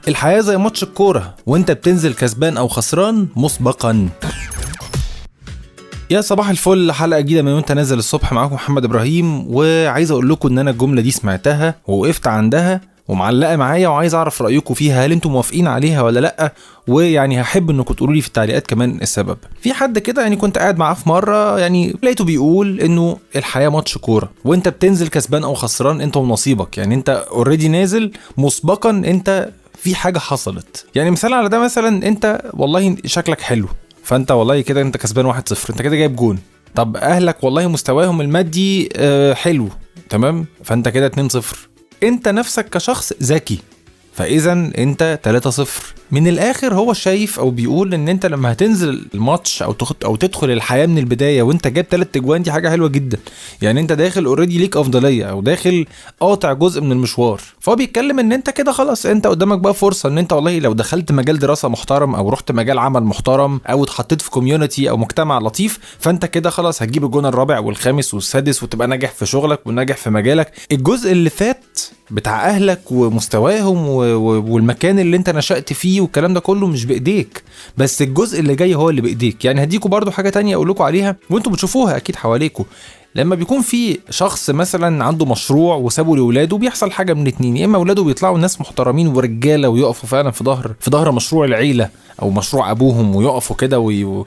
الحياة زي ماتش الكورة وانت بتنزل كسبان او خسران مسبقا. يا صباح الفل، حلقة جديدة من وانت نازل الصبح. معاكم محمد ابراهيم، وعايز اقول لكم ان انا الجملة دي سمعتها ووقفت عندها ومعلقة معايا، وعايز اعرف رأيكم فيها. هل انتم موافقين عليها ولا لا؟ ويعني هحب انكم تقولوا لي في التعليقات كمان السبب. في حد كده يعني كنت قاعد معاه في مرة، يعني لقيته بيقول انه الحياة ماتش كورة وانت بتنزل كسبان او خسران انت ونصيبك. يعني انت اوريدي نازل مسبقا، انت في حاجة حصلت. يعني مثال على ده، مثلا انت والله شكلك حلو، فانت والله كده انت كسبان 1-0، انت كده جايب جون. طب اهلك والله مستواهم المادي حلو تمام، فانت كده 2-0. انت نفسك كشخص ذكي، فاذا انت 3-0. من الاخر هو شايف او بيقول ان انت لما هتنزل الماتش او تدخل الحياة من البداية وانت جايب 3 اجوان، دي حاجة حلوة جدا. يعني انت داخل اوريدي ليك افضلية، او داخل قاطع جزء من المشوار. فهو بيتكلم ان انت كده خلاص، انت قدامك بقى فرصة ان انت والله لو دخلت مجال دراسة محترم، او رحت مجال عمل محترم، او اتحطيت في كوميونتي او مجتمع لطيف، فانت كده خلاص هتجيب الجون الرابع والخامس والسادس وتبقى ناجح في شغلك وناجح في مجالك. الجزء اللي فات بتاع اهلك ومستواهم والمكان اللي انت نشأت فيه والكلام ده كله مش بايديك، بس الجزء اللي جاي هو اللي بايديك. يعني هديكوا برضو حاجة تانية اقول لكم عليها وانتم بتشوفوها اكيد حواليكوا. لما بيكون في شخص مثلا عنده مشروع وسابه لاولاده، بيحصل حاجه من اتنين: يا اما اولاده بيطلعوا ناس محترمين ورجاله ويقفوا فعلا في ظهر مشروع العيله او مشروع ابوهم، ويقفوا كده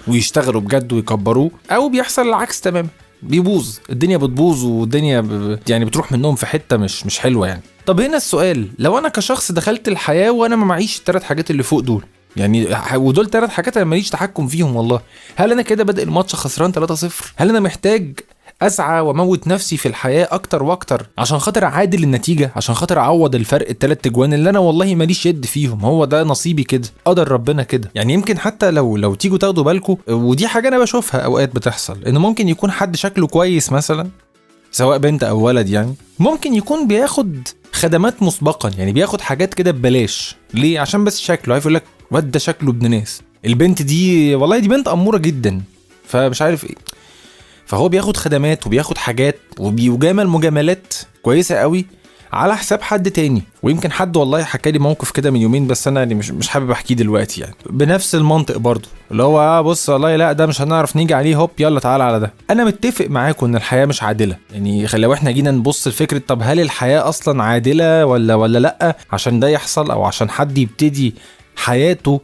ويشتغلوا بجد ويكبروه، او بيحصل العكس تماما، بيبوظ الدنيا، بتبوظ والدنيا يعني بتروح منهم في حته مش حلوه يعني. طب هنا السؤال: لو انا كشخص دخلت الحياه وانا ما معيش الثلاث حاجات اللي فوق دول، يعني ودول 3 حاجات انا ماليش تحكم فيهم والله، هل انا كده بادئ الماتش خسران 3-0؟ هل انا محتاج اسعى واموت نفسي في الحياه اكتر واكتر عشان خاطر اعادل النتيجه، عشان خاطر اعوض الفرق ال3 اجوان اللي انا والله ماليش يد فيهم؟ هو ده نصيبي كده، قدر ربنا كده. يعني يمكن حتى لو تيجوا تاخدوا بالكم، ودي حاجه انا بشوفها اوقات بتحصل، ان ممكن يكون حد شكله كويس مثلا، سواء بنت او ولد، يعني ممكن يكون بياخد خدمات مسبقا، يعني بياخد حاجات كده ببلاش. ليه؟ عشان بس شكله، عارف، يقول لك واد ده شكله ابن ناس، البنت دي والله دي بنت اموره جدا، فمش عارف ايه، فهو بياخد خدمات وبياخد حاجات وبيجامل مجاملات كويسه قوي على حساب حد تاني. ويمكن حد والله حكى لي موقف كده من يومين، بس انا يعني مش حابب احكيه دلوقتي، يعني بنفس المنطق برضو، اللي هو بص والله لا ده مش هنعرف نيجي عليه، هوب يلا تعالى على ده. انا متفق معاكم ان الحياه مش عادله. يعني لو احنا جينا نبص لفكره طب هل الحياه اصلا عادله ولا لا، عشان ده يحصل او عشان حد يبتدي حياته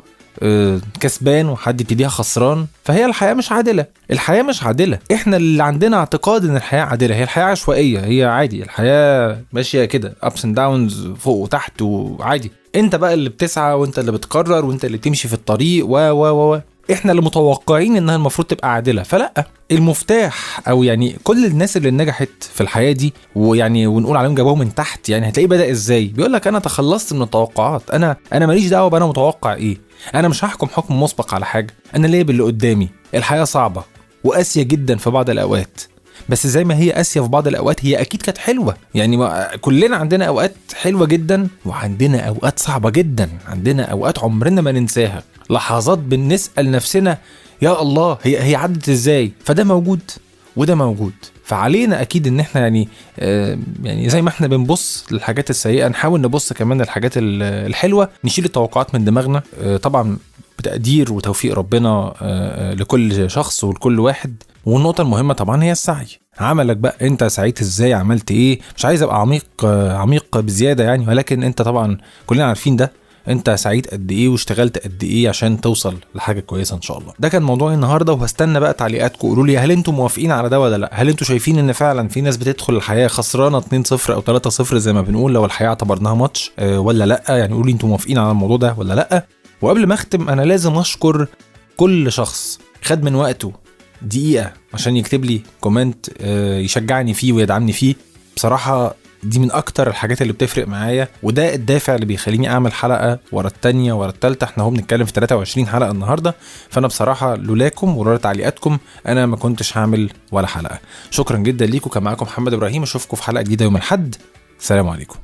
كسبان وحد يبتديها خسران، فهي الحياة مش عادلة. الحياة مش عادلة، احنا اللي عندنا اعتقاد ان الحياة عادلة. هي الحياة عشوائية، هي عادي، الحياة ماشية كده ups and downs، فوق وتحت وعادي. انت بقى اللي بتسعى، وانت اللي بتقرر، وانت اللي بتمشي في الطريق و احنا اللي متوقعين انها المفروض تبقى عادلة. فلا، المفتاح او يعني كل الناس اللي نجحت في الحياة دي، ويعني ونقول عليهم جابوهم من تحت، يعني هتلاقيه بدأ ازاي؟ بيقولك انا تخلصت من التوقعات، انا ماليش دعوة بانا متوقع ايه، انا مش هحكم حكم مسبق على حاجة، انا ليه باللي قدامي. الحياة صعبة وقاسية جدا في بعض الاوقات، بس زي ما هي قاسية في بعض الاوقات هي اكيد كانت حلوة. يعني كلنا عندنا اوقات حلوة جدا وعندنا اوقات صعبة جدا، عندنا اوقات عمرنا ما ننساها، لحظات بنسأل نفسنا يا الله هي عدت ازاي. فده موجود وده موجود، فعلينا اكيد ان احنا يعني زي ما احنا بنبص للحاجات السيئة، نحاول نبص كمان للحاجات الحلوة، نشيل التوقعات من دماغنا، طبعا بتقدير وتوفيق ربنا لكل شخص ولكل واحد. والنقطة المهمة طبعا هي السعي. عملك بقى، انت سعيت ازاي، عملت ايه؟ مش عايز ابقى عميق بزيادة يعني، ولكن انت طبعا كلنا عارفين ده، انت سعيت قد ايه واشتغلت قد ايه عشان توصل لحاجه كويسه ان شاء الله. ده كان موضوعي النهارده، وهستنى بقى تعليقاتكم. قولوا لي هل انتم موافقين على ده ولا لا؟ هل انتم شايفين ان فعلا في ناس بتدخل الحياه خسرانه 2-0 او 3-0 زي ما بنقول لو الحياه اعتبرناها ماتش ولا لا؟ يعني قولوا لي انتم موافقين على الموضوع ده ولا لا. وقبل ما اختم، انا لازم اشكر كل شخص خد من وقته دقيقه عشان يكتب لي كومنت يشجعني فيه ويدعمني فيه. بصراحه دي من اكتر الحاجات اللي بتفرق معايا، وده الدافع اللي بيخليني اعمل حلقة ورا التانية ورا التالتة. احنا هو بنتكلم في 23 حلقة النهاردة، فانا بصراحة لولاكم ولولا تعليقاتكم انا ما كنتش هعمل ولا حلقة. شكرا جدا ليكم، كان معاكم محمد ابراهيم، اشوفكم في حلقة جديدة يوم الاحد. السلام عليكم.